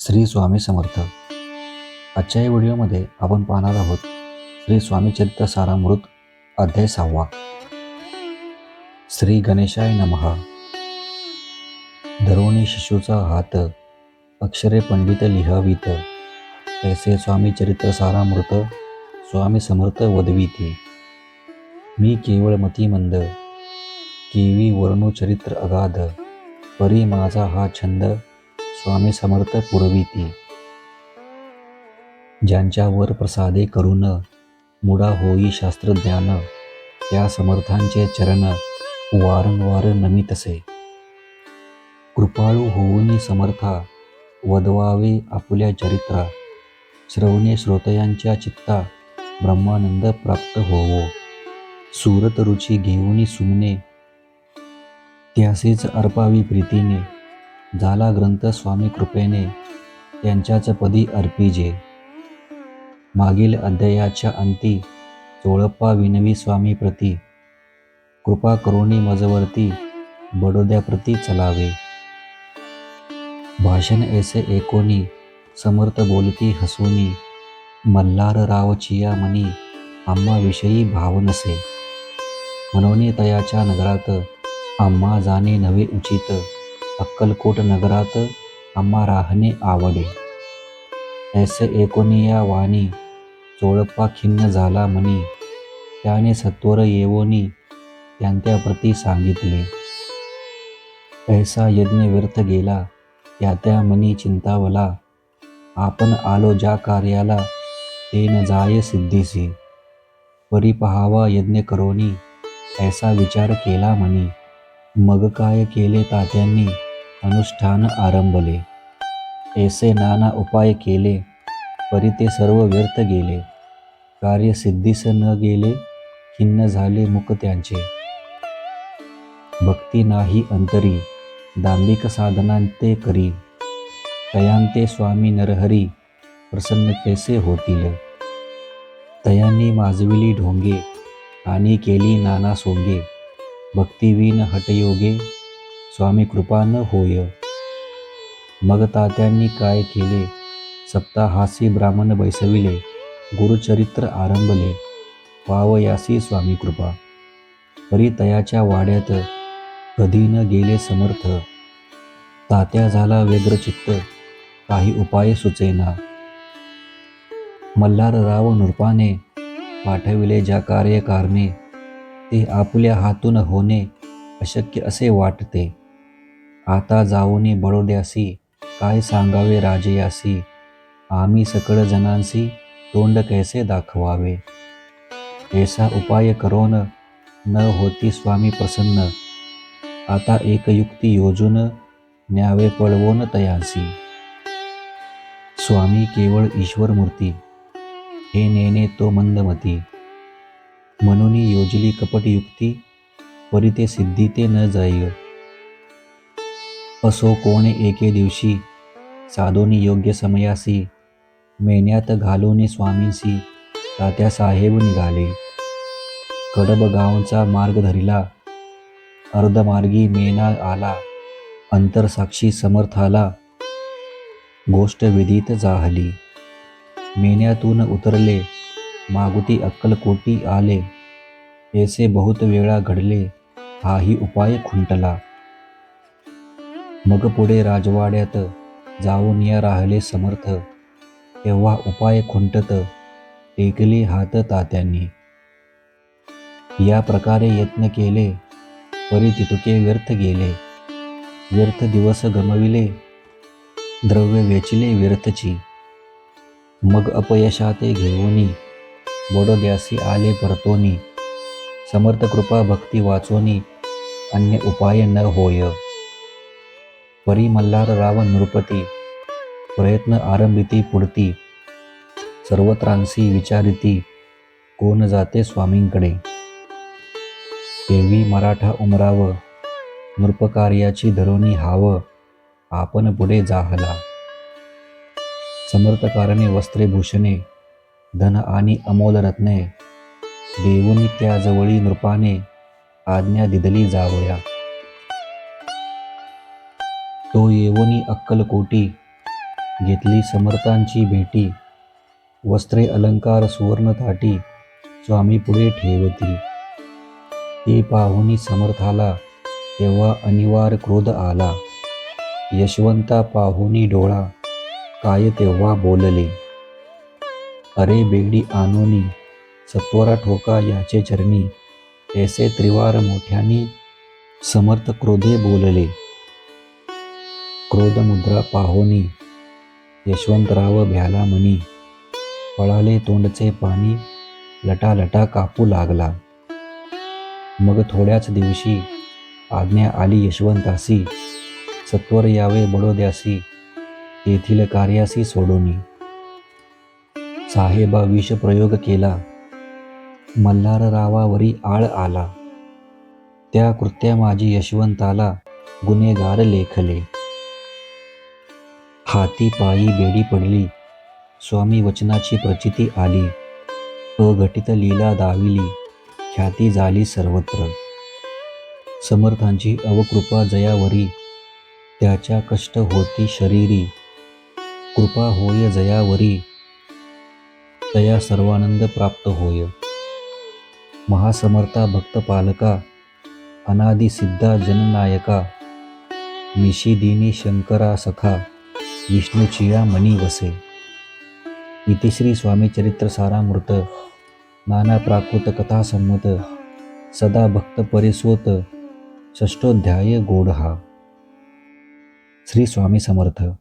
श्री स्वामी समर्थ. आजच्या या व्हिडिओमध्ये आपण पाहणार आहोत श्री स्वामी चरित्र सारामृत अध्याय 6. श्री गणेशाय नमः. धरोणी शिशूचा हात, अक्षरे पंडित लिहावीत, ऐसे स्वामी चरित्र सारामृत स्वामी समर्थ वदविती. मी केवळ मतिमंद, केवी वर्णू चरित्र अगाध, परी माझा हा छंद स्वामी समर्थ पुरविती. ज्यांच्यावर प्रसादे करून मुडा होई शास्त्रज्ञान, त्या समर्थांचे चरण वारंवार नमितसे. कृपाळू होऊनी समर्था, वदवावे आपुल्या चरित्रा, श्रवणे श्रोतयांच्या चित्ता ब्रह्मानंद प्राप्त होवो. सुरत रुची घेऊनी सुमने, त्यासेच अर्पावी प्रीतीने, झाला ग्रंथ स्वामी कृपेने त्यांच्याच पदी अर्पिजे. मागील अध्यायाच्या अंती चोळप्पा विनवी स्वामी प्रती, कृपा करुणी मजवरती बडोद्या प्रती चलावे. भाषण ऐसे एकोनी समर्थ बोलती हसूनी, मल्हार रावचिया मनी आम्हा विषयी भाव नसे. म्हणून तयाच्या नगरात आम्हा जाणे नव्हे उचित, अक्कलकोट नगरात आम्हा राहणे आवडे. ऐसे एकोणी या वाणी चोळप्पा खिन्न झाला मनी, त्याने सत्वर येवोनी त्यांत्याप्रती सांगितले. ऐसा यज्ञ व्यर्थ गेला त्या मनी चिंतावला, आपण आलो ज्या कार्याला ते न जाय सिद्धीसी. परी पहावा यज्ञ करोनी ऐसा विचार केला मनी, मग काय केले तात्यांनी अनुष्ठान आरंभले. ऐसे नाना उपाय केले परी ते सर्व व्यर्थ गेले, कार्य सिद्धीस न गेले खिन्न झाले मुख त्यांचे. भक्ती नाही अंतरी दांभिक साधनांते करी, तयांते स्वामी नरहरी प्रसन्न कैसे होतील. तयांनी माजविली ढोंगे आणि केली नाना सोंगे, भक्तिवीन हटयोगे स्वामी कृपा न होय. मग तात्यांनी काय केले, सप्ताहासी ब्राह्मण बैसविले, गुरुचरित्र आरंभले, पावयासी स्वामी कृपा. परी तयाच्या वाड्यात कधी न गेले समर्थ, तात्या झाला व्यग्रचित्त काही उपाय सुचेना. मल्हारराव नृपाने पाठविले ज्या कार्यकारणे, ते आपुल्या हातून होणे अशक्य असे वाटते. आता जाऊनी बडोद्यासी काय सांगावे राजयासी, आम्ही सकळ जणांसी तोंड कैसे दाखवावे. ऐसा उपाय करोन न होती स्वामी प्रसन्न, आता एक युक्ती योजून न्यावे पळवून तयांसी. स्वामी केवळ ईश्वर मूर्ती, हे नेणे तो मंदमती, म्हणून योजली कपट युक्ती, परी ते सिद्धी ते न जाय. असो कोणे एके दिवशी साधोनी योग्य समयासी, मेन्यात घालून स्वामींसी तात्या साहेब निघाले. कडब गावचा मार्ग धरिला, अर्धमार्गी मेना आला, अंतरसाक्षी समर्थाला गोष्ट विदित जाहली. मेन्यातून उतरले, मागुती अक्कलकोटी आले, ऐसे बहुत वेळा घडले, हाही उपाय खुंटला. मग पुढे राजवाड्यात जाऊन या राहिले समर्थ, तेव्हा उपाय खुंटत टेकले हात तात्यांनी. या प्रकारे यत्न केले परी तितुके व्यर्थ गेले. व्यर्थ दिवस गमविले, द्रव्य वेचिले व्यर्थची. मग अपयशाते घेऊनी बडोद्यासी आले परतोनी, समर्थ कृपा भक्ती वाचोनी अन्य उपाय न होय. परी मल्हारराव नृपती प्रयत्न आरंभिती पुढती, सर्वत्रांसी विचारिती कोण जाते स्वामींकडे. तेवी मराठा उमराव नृपकार्याची धरोणी हाव, आपण पुढे जाहला. समर्थकारणे वस्त्रे भूषणे धन आणि अमोल रत्ने, देऊनी त्या जवळी नृपाने आज्ञा दिदली जावया. तो येवोनी अक्कलकोटी घेतली समर्थांची भेटी, वस्त्रे अलंकार सुवर्ण ताटी स्वामी पुढे ठेवती. ते पाहुनी समर्थाला तेव्हा अनिवार्य क्रोध आला. यशवंता पाहुनी डोळा काय तेव्हा बोलले, अरे बेडी आणोनी सत्वरा ठोका याचे चरणी. ऐसे त्रिवार मोठ्यानी समर्थ क्रोधे बोलले. क्रोधमुद्रा पाहोनी यशवंतराव भ्याला मनी. पळाले तोंडचे पाणी लटालटा कापू लागला. मग थोड्याच दिवशी आज्ञा आली यशवंतासी, सत्वर यावे बडोद्यासी तेथील कार्यासी सोडोनी. साहेबा विषप्रयोग केला, मल्हाररावावरी आळ आला. त्या कृत्या माझी यशवंताला गुन्हेगार लेखले. हाती पायी बेडी पडली, स्वामी वचनाची प्रचिती आली. अघटित लीला दाविली, ख्याती झाली सर्वत्र. समर्थांची अवकृपा जयावरी, त्याच्या कष्ट होती शरीरी. कृपा होय जयावरी, तया सर्वानंद प्राप्त होय. महासमर्था भक्त पालका, अनादि सिद्धा जननायका. निशिदिनी शंकरा सखा, विष्णूचिया मनी वसे. इति श्री स्वामी चरित्र सारामृत नाना प्राकृत कथा संमत सदा भक्त परिसोत षष्ठोध्याय गोड हा. श्री स्वामी समर्थ.